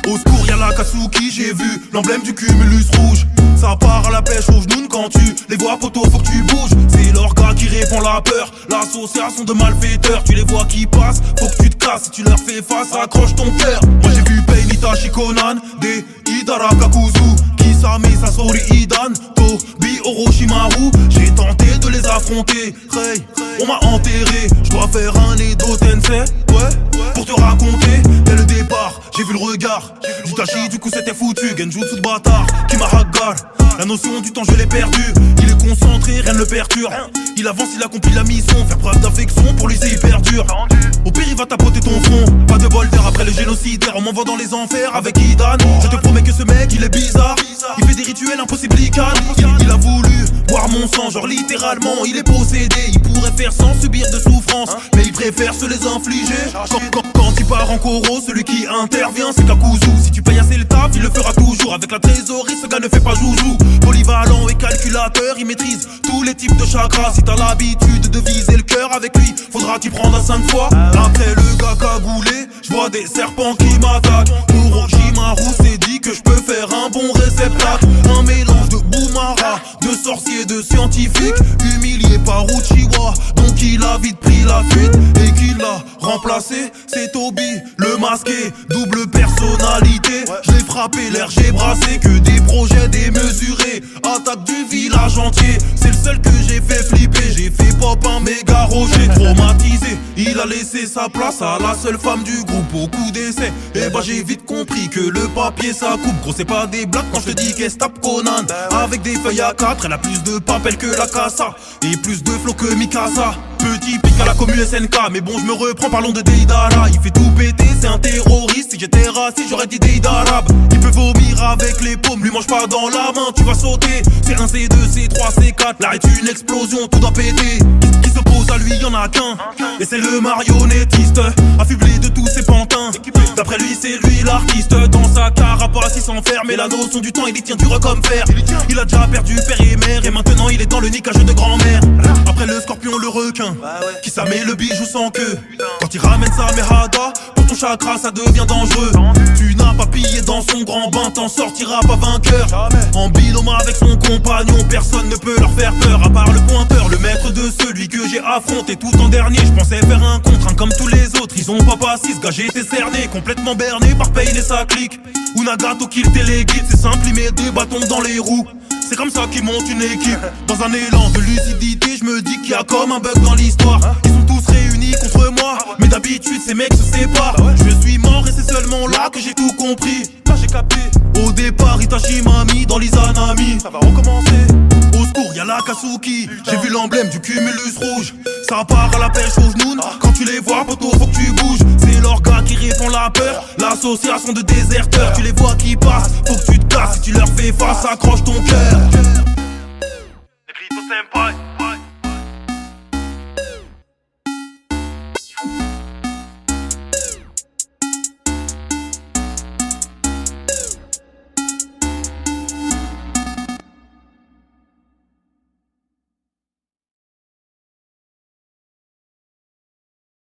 Au secours y'a la Katsuki, j'ai vu l'emblème du cumulus rouge. Ça part à la pêche aux genoux quand tu les vois poto, faut que tu bouges. C'est l'orga qui répand la peur, l'association de malfaiteurs. Tu les vois qui passent, faut que tu te casses. Si tu leur fais face, accroche ton cœur. Moi j'ai vu Pain, Itachi, Conan, des Hidara Kakuzu, Kisame, Sasori, Idan, Tobi, Orochimaru. J'ai tenté de les affronter, Rei, on m'a enterré. Je dois faire un Edo Tensei, ouais, pour te raconter. Dès le départ, j'ai vu le regard d'Itachi, du coup c'était foutu. Genjutsu de bâtard, qui m'a hagar. La notion du temps je l'ai perdu. Il est concentré, rien ne le perturbe. Il avance, il accomplit la mission. Faire preuve d'affection, pour lui c'est hyper dur. Au pire il va tapoter ton front. Pas de bol d'air après le génocidaire. On m'envoie dans les enfers avec Idan. Je te promets que ce mec il est bizarre. Il fait des rituels impossibles, il a voulu boire mon sang, genre littéralement il est possédé. Il pourrait faire sans subir de souffrance, mais il préfère se les infliger. Quand il part en coro, celui qui intervient c'est Kakuzu. Si tu payes assez le taf, il le fera toujours. Avec la trésorerie, ce gars ne fait pas joujou. Polyvalent et calculateur, il maîtrise tous les types de chakras. Si t'as l'habitude de viser le cœur avec lui, faudra t'y prendre à 5 fois. Après le gars cagoulé, je vois des serpents qui m'attaquent. Orochimaru s'est dit que je peux faire un bon réceptacle. Un mélange de Boumara, de sorcier, de scientifique, humilié par Uchiwa. Donc il a vite pris la fuite et qu'il l'a remplacé. C'est Tobi, le masqué, double personnalité. Je l'ai frappé, l'air j'ai brassé, que des projets démesurés. Attaque du village entier, c'est le seul que j'ai fait flipper. J'ai fait pop un méga rocher, traumatisé. Il a laissé sa place à la seule femme du groupe, beaucoup d'essais. Et bah j'ai vite compris que le papier ça coupe. Gros c'est pas des blagues quand je te dis qu'elle se tape Conan. Avec des feuilles à 4, elle a plus de papel que la Casa, et plus de flow que Mikasa. Petit pic à la commu SNK, mais bon je me reprends, parlons de Deidara. Il fait tout péter, c'est un terroriste. Si j'étais raciste j'aurais dit Deidarabe. Il peut vomir avec les paumes, lui mange pas dans la main, tu vas sauter. C'est un C2, C3, C4, là est une explosion, tout doit péter. Qui s'oppose à lui, y'en a qu'un, et c'est le marionnettiste, affublé de tous ses pantins. D'après lui c'est lui l'artiste, dans sa carapace il s'enferme. Et la notion du temps il y tient dur comme fer. Il a déjà perdu père et mère, et maintenant il est dans le niquage de grand-mère. Après le scorpion, le requin, qui s'amène le bijou sans queue. Quand il ramène sa mehada, pour ton chakra ça devient dangereux. Tu n'as pas pillé dans son grand bain, t'en sortiras pas vainqueur. En binôme avec son compagnon, personne ne peut leur faire peur, à part le pointeur, le maître de celui que j'ai affronté tout en dernier. Je pensais faire un contre, un comme tous les autres. Ils ont pas passé, ce gars j'ai été cerné, complètement berné par Pain et sa clique. Ou Nagato qui le téléguide, c'est simple, il met des bâtons dans les roues. C'est comme ça qu'ils montent une équipe. Dans un élan de lucidité, je me dis qu'il y a comme un bug dans l'histoire. Ils sont tous réunis contre moi, mais d'habitude ces mecs se séparent. Je suis mort et c'est seulement là que j'ai tout compris. Là j'ai capté. Au départ Itachi m'a mis dans l'Izanami. Ça va recommencer. Au secours y'a la Katsuki, j'ai vu l'emblème du cumulus rouge. Ça part à la pêche aux genoux. Quand tu les vois poto, faut que tu bouges. C'est l'orga qui répand la peur, l'association de déserteurs. Tu les vois qui passent, faut que tu te casses. Si tu leur fais face, accroche ton cœur. Negrito Senpai.